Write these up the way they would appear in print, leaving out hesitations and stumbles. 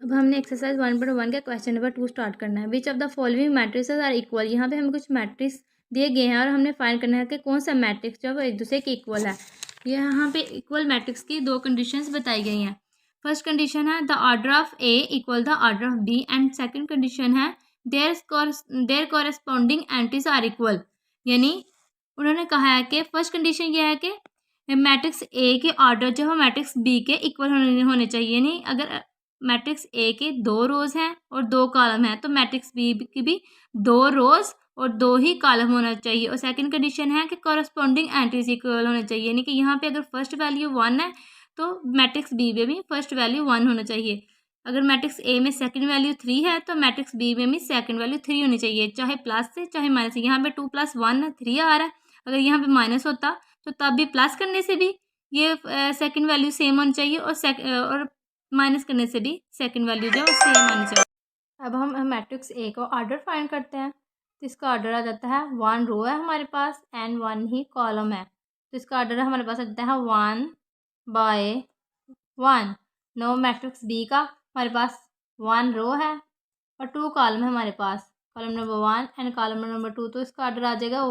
अब हमने एक्सरसाइज 1.1 का क्वेश्चन नंबर 2 स्टार्ट करना है। Which of the following matrices are equal. यहाँ पे हमें कुछ मैट्रिक्स दिए गए हैं और हमने फाइंड करना है कि कौन सा मैट्रिक्स जो है वो एक दूसरे के इक्वल है। यहाँ पे इक्वल मैट्रिक्स की दो कंडीशंस बताई गई हैं। फर्स्ट कंडीशन है the order of A equal the order of B and second condition है their corresponding entries are equal. यानी उन्होंने कहा है कि फर्स्ट कंडीशन ये है कि मैट्रिक्स ए के ऑर्डर जो है मैट्रिक्स बी के इक्वल होने चाहिए। यानी अगर मैट्रिक्स ए के 2 रोज हैं और 2 कॉलम हैं तो मैट्रिक्स बी की भी 2 रोज और 2 ही कॉलम होना चाहिए। और सेकंड कंडीशन है कि कॉरस्पॉन्डिंग एंट्रीज इक्वल होने चाहिए। यानी कि यहाँ पे अगर फर्स्ट वैल्यू 1 है तो मैट्रिक्स बी में भी फर्स्ट वैल्यू 1 होना चाहिए। अगर मैट्रिक्स ए में सेकंड वैल्यू 3 है तो मैट्रिक्स बी में भी सेकंड वैल्यू 3 होनी चाहिए, चाहे प्लस से चाहे माइनस से। यहाँ पे 2 + 1 3 आ रहा है, अगर यहाँ पे माइनस होता तो तब भी प्लस करने से भी ये सेकंड वैल्यू सेम होनी चाहिए और माइनस करने से भी सेकंड वैल्यू जो है वो सेम आनी चाहिए। अब हम मैट्रिक्स ए को ऑर्डर फाइंड करते हैं। तो इसका ऑर्डर आ जाता है 1 रो है हमारे पास एंड 1 ही कॉलम है। तो इसका ऑर्डर हमारे पास आ जाता है 1/1। नो मैट्रिक्स बी का हमारे पास 1 रो है और 2 कॉलम है हमारे पास, column number 1 and column number 2। तो इसका ऑर्डर आ जाएगा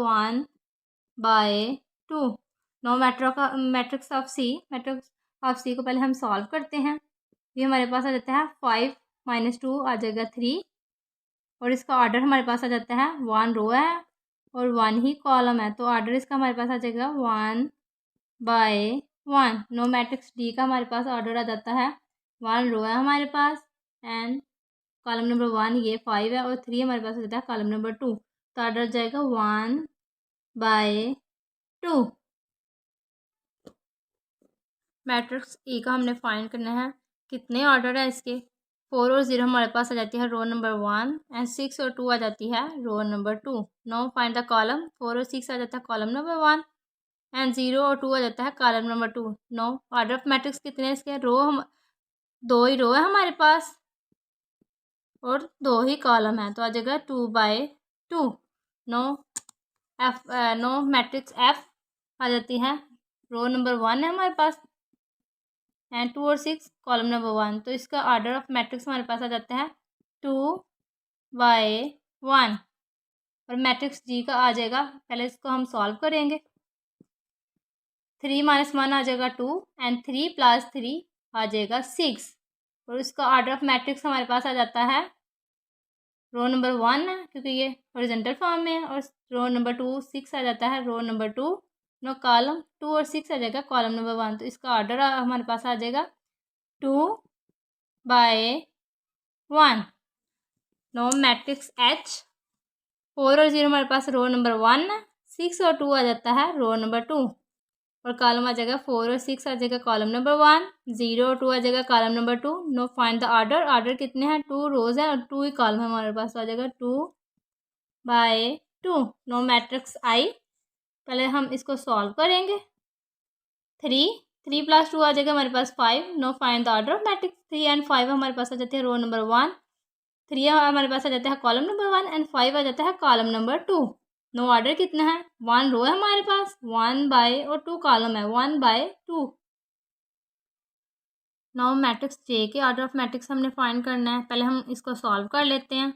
1/2। No matrix of C. Matrix of C को पहले हम सॉल्व करते हैं। ये हमारे पास आ जाता है 5 - 2 आ जाएगा 3 और इसका ऑर्डर हमारे पास आ जाता है 1 रो है और 1 ही कॉलम है। तो ऑर्डर इसका हमारे पास आ जाएगा 1/1। नो मैट्रिक्स डी का हमारे पास ऑर्डर आ जाता है 1 रो है हमारे पास एंड कॉलम नंबर 1 ये 5 है और 3 हमारे पास आ जाता है कॉलम नंबर 2। तो ऑर्डर आ जाएगा 1/2। मैट्रिक्स ई का हमने फाइंड करना है। कितने ऑर्डर है इसके? 4 और 0 हमारे पास आ जाती है रो नंबर 1 एंड 6 और 2 आ जाती है row number 2। Now find the column. 4 और 6 आ जाता है कॉलम नंबर 1 एंड 0 और 2 आ जाता है column number 2। Now order of matrix कितने हैं इसके? रो हम 2 ही रो है हमारे पास और 2 ही कॉलम है, तो आ जाएगा 2/2। नो नो मैट्रिक्स एफ आ जाती है रो नंबर 1 है हमारे पास एंड 2 और 6 कॉलम नंबर 1। तो इसका ऑर्डर ऑफ मैट्रिक्स हमारे पास आ जाता है 2/1 और मैट्रिक्स जी का आ जाएगा। पहले इसको हम सॉल्व करेंगे। 3 - 1 आ जाएगा 2 एंड 3 + 3 आ जाएगा 6 और इसका ऑर्डर ऑफ मैट्रिक्स हमारे पास आ जाता है रो नंबर 1 है क्योंकि ये हॉरिजॉन्टल फॉर्म में है और रो नंबर 2 6 आ जाता है रो नंबर 2। नो कॉलम 2 और 6 आ जाएगा कॉलम नंबर 1। तो इसका ऑर्डर हमारे पास आ जाएगा 2/1। No matrix H. 4 और 0 हमारे पास रो नंबर 1 है, 6 और 2 आ जाता है रो नंबर 2 और कॉलम आ जाएगा 4 और 6 आ जाएगा कॉलम नंबर 1, 0 और 2 आ जाएगा column number 2। Know find the order. Order कितने हैं? 2 रोज है और 2 ही कॉलम है हमारे पास, तो आ जाएगा 2/2। नो मैट्रिक्स आई। पहले हम इसको सॉल्व करेंगे। 3 + 2 आ जाएगा हमारे पास 5। Know find the order of matrix. 3 and 5 हमारे पास आ जाते हैं रो नंबर 1, 3 हमारे पास आ जाता है कॉलम नंबर 1 एंड 5 आ जाता है कॉलम नंबर 2। नो ऑर्डर कितना है? 1 रो है हमारे पास 1/2 कॉलम है 1/2। नाउ मैट्रिक्स जे के ऑर्डर ऑफ मैट्रिक्स हमने फाइंड करना है। पहले हम इसको सॉल्व कर लेते हैं।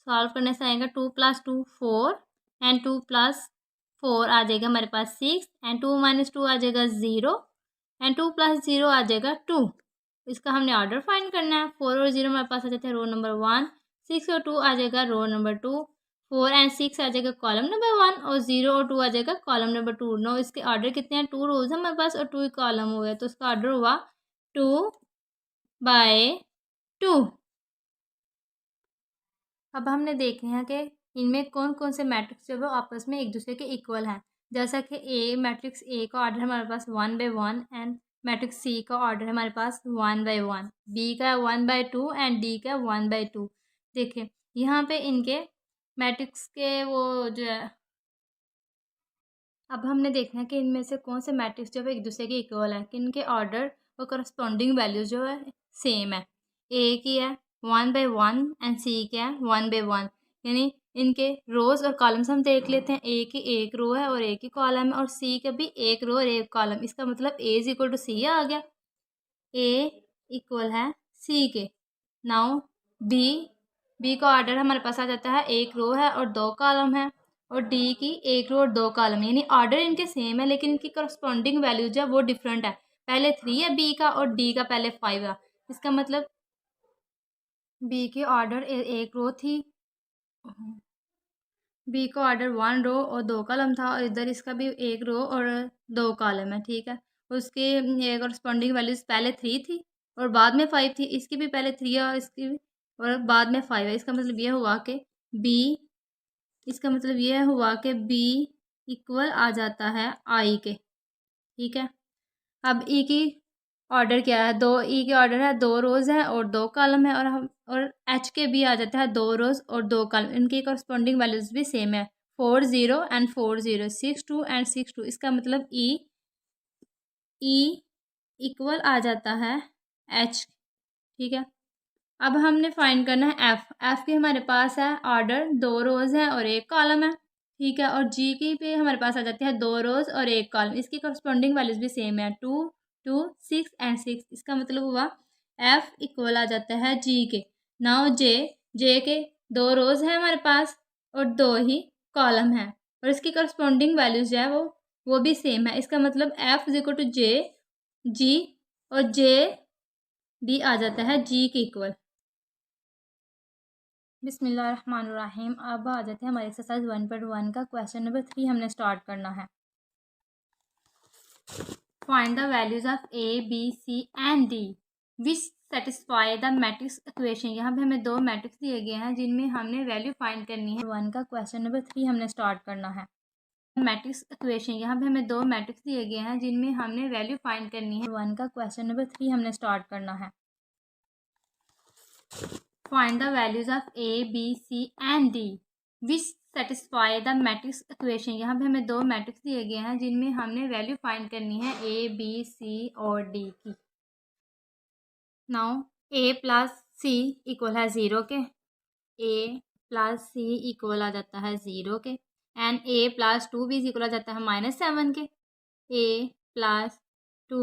सॉल्व करने से आएगा 2 + 2 4 एंड 2 + 4 आ जाएगा हमारे पास 6 एंड 2 - 2 आ जाएगा 0 एंड 2 + 0 आ जाएगा 2। इसका हमने ऑर्डर फाइंड करना है। 4 और 0 हमारे पास आ जाते हैं रो नंबर 1, 6 और 2 आ जाएगा रो नंबर 2, 4 एंड 6 आ जाएगा कॉलम नंबर 1 और 0 और 2 आ जाएगा कॉलम नंबर 2। नो इसके ऑर्डर कितने हैं? 2 रोज हमारे पास और 2 ही कॉलम हो गया, तो इसका ऑर्डर हुआ 2/2। अब हमने देखे हैं कि इनमें कौन कौन से मैट्रिक्स जो है वो आपस में एक दूसरे के इक्वल हैं। जैसा कि मैट्रिक्स ए का ऑर्डर हमारे पास 1/1 एंड मैट्रिक्स सी का ऑर्डर है हमारे पास 1/1, बी का 1/2 एंड डी का 1/2। देखिए यहाँ पे इनके मैट्रिक्स के वो जो है, अब हमने देखना है कि इनमें से कौन से मैट्रिक्स जो है एक दूसरे के इक्वल है, कि इनके ऑर्डर और करस्पॉन्डिंग वैल्यूज जो है सेम है। ए की है 1/1 एंड सी की है 1/1। यानी इनके रोज और कॉलम्स हम देख लेते हैं। ए की एक रो है और एक ही कॉलम है और सी का भी एक रो और एक कॉलम। इसका मतलब ए इज इक्वल टू सी आ गया। ए इक्वल है सी के। नाउ बी का ऑर्डर हमारे पास आ जाता है, एक रो है और 2 कॉलम है, और डी की एक रो और 2 कॉलम, यानी ऑर्डर इनके सेम है लेकिन इनकी करस्पॉन्डिंग वैल्यूज जो है वो डिफरेंट है। पहले 3 है बी का और डी का पहले 5 है। इसका मतलब बी की ऑर्डर एक रो थी, बी का ऑर्डर 1 रो और 2 कॉलम था, और इधर इसका भी एक रो और 2 कॉलम है, ठीक है। उसके करस्पॉन्डिंग वैल्यूज पहले 3 थी और बाद में 5 थी, इसकी भी पहले 3 है और इसकी भी और बाद में 5 है। इसका मतलब ये हुआ कि बी इसका मतलब ये हुआ कि बी इक्वल आ जाता है आई के, ठीक है। अब ई की ऑर्डर क्या है, ई के ऑर्डर है 2 रोज है और 2 कॉलम है, और एच के भी आ जाता है 2 रोज और 2 कॉलम, इनकी करस्पॉन्डिंग वैल्यूज भी सेम है, 4 0 एंड 4 0, 6 2 एंड 6 2। इसका मतलब ई इक्वल आ जाता है एच, ठीक है। अब हमने फाइंड करना है एफ की हमारे पास है ऑर्डर 2 रोज है और 1 कॉलम है, ठीक है। और जी की पे हमारे पास आ जाती है 2 रोज और 1 कॉलम, इसकी करस्पॉन्डिंग वैल्यूज भी सेम है, 2 2 6 एंड 6। इसका मतलब हुआ एफ इक्वल आ जाता है जी के। नाउ जे के 2 रोज है हमारे पास और 2 ही कॉलम है, और इसकी करस्पॉन्डिंग वैल्यूज जो है वो भी सेम है। इसका मतलब एफ इज इक्वल टू जे जी, और जे भी आ जाता है जी के इक्वल। बिस्मिल्लाहिर्रहमानिर्रहीम। अब आ जाते हैं हमारे एक्सरसाइज 1.1 का क्वेश्चन नंबर 3 हमने स्टार्ट करना है। Find the values of A B C and D which satisfy the matrix equation. यहाँ पे हमें 2 मैट्रिक्स दिए गए हैं जिनमें हमने वैल्यू फाइंड करनी है। 1 का क्वेश्चन नंबर 3 हमने स्टार्ट करना है। मैट्रिक्स इक्वेशन, यहाँ पे हमें 2 मैट्रिक्स दिए गए हैं जिनमें हमने वैल्यू फाइंड करनी है। 1 का क्वेश्चन नंबर 3 हमने स्टार्ट करना है। Find the values of A B C and D which satisfy the matrix equation. यहाँ पे हमें 2 मैट्रिक्स दिए गए हैं जिनमें हमने वैल्यू फाइंड करनी है ए बी सी और डी की। नाउ ए प्लस सी इक्वल है 0 के, ए प्लस सी इक्वल आ जाता है 0 के, and A plus 2 B equal आ जाता है -7 के, ए प्लस 2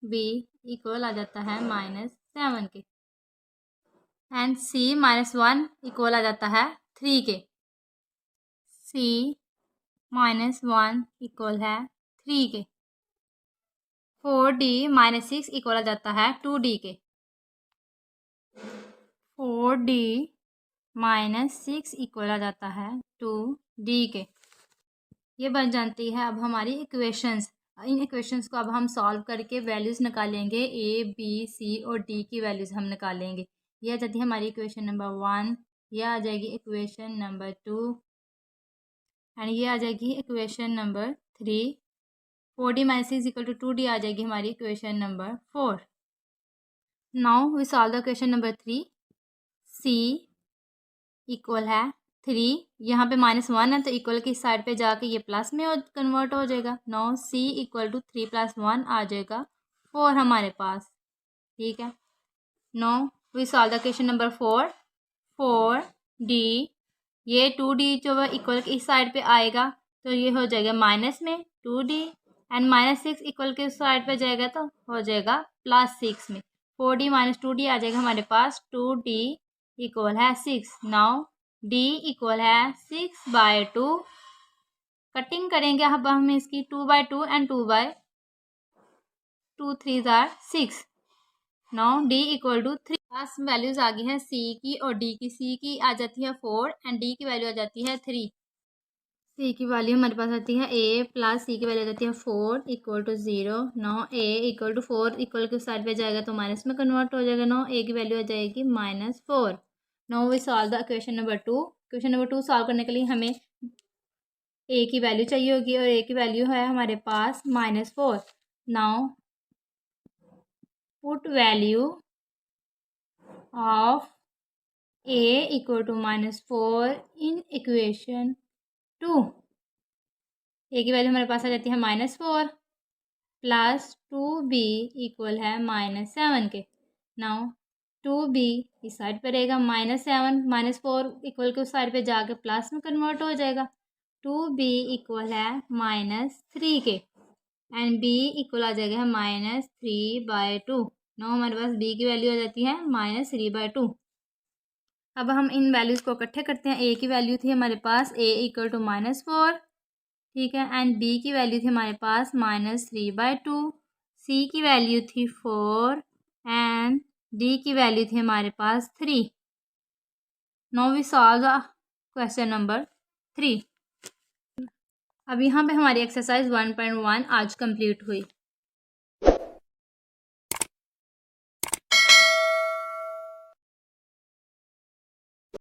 बी इक्वल आ जाता है -7 के, एंड सी -1 इक्वल आ जाता है 3 के। सी -1 इक्वल है 3 के। 4d -6 इक्वल आ जाता है 2d के। 4d -6 इक्वल आ जाता है 2d के। ये बन जाती है अब हमारी इक्वेशंस। इन इक्वेशंस को अब हम सॉल्व करके वैल्यूज़ निकालेंगे, ए बी सी और डी की वैल्यूज़ हम निकालेंगे। ये आ जाती है हमारी इक्वेशन नंबर 1, ये आ जाएगी इक्वेशन नंबर 2, एंड ये आ जाएगी equation number 3। 4d -6 equal to 2d आ जाएगी हमारी equation number 4। Now we solve the equation number 3। C equal है 3, यहाँ पे -1 है तो इक्वल की साइड पे जाके ये प्लस में कन्वर्ट हो जाएगा। नो सी इक्वल टू 3 + 1 आ जाएगा 4 हमारे पास, ठीक है। Now we solve the question number 4। 4d, ये 2d जो है इक्वल की इस साइड पे आएगा तो ये हो जाएगा माइनस में 2d, एंड -6 इक्वल के साइड पे जाएगा तो हो जाएगा +6 में। 4d - 2d आ जाएगा हमारे पास, 2d इक्वल है 6। नाउ d इक्वल है 6/2। कटिंग करेंगे अब हम इसकी 2/2 and 2 3 are 6। Now d equal to 3। पास वैल्यूज आ गई हैं c की और d की। c की आ जाती है 4 एंड d की वैल्यू आ जाती है 3। c की वैल्यू हमारे पास आती है a प्लस c की वैल्यू आ जाती है 4 equal to 0। Now a equal to 4 equal के साइड पे जाएगा तो माइनस में कन्वर्ट हो जाएगा। नो a की वैल्यू आ जाएगी -4। Now we solve the question number 2। Question number 2 solve करने के लिए हमें a की वैल्यू चाहिए होगी और a की वैल्यू है हमारे पास -4। Now put value of a equal to -4 in equation 2। a की वैल्यू हमारे पास आ जाती है -4 प्लस 2b इक्वल है -7 के। नाउ 2b इस साइड पर रहेगा, -7 -4 इक्वल के उस साइड पे जाके प्लस में कन्वर्ट हो जाएगा। 2b इक्वल है -3 के, एंड b इक्वल आ जाएगा -3/2। नाउ हमारे पास b की वैल्यू आ जाती है -3/2। अब हम इन वैल्यूज़ को इकट्ठे करते हैं। a की वैल्यू थी हमारे पास a = -4, ठीक है, एंड b की वैल्यू थी हमारे पास -3/2, c की वैल्यू थी 4 एंड d की वैल्यू थी हमारे पास 3। Now we solve the question number 3। अब यहाँ पे हमारी एक्सरसाइज 1.1 आज कंप्लीट हुई।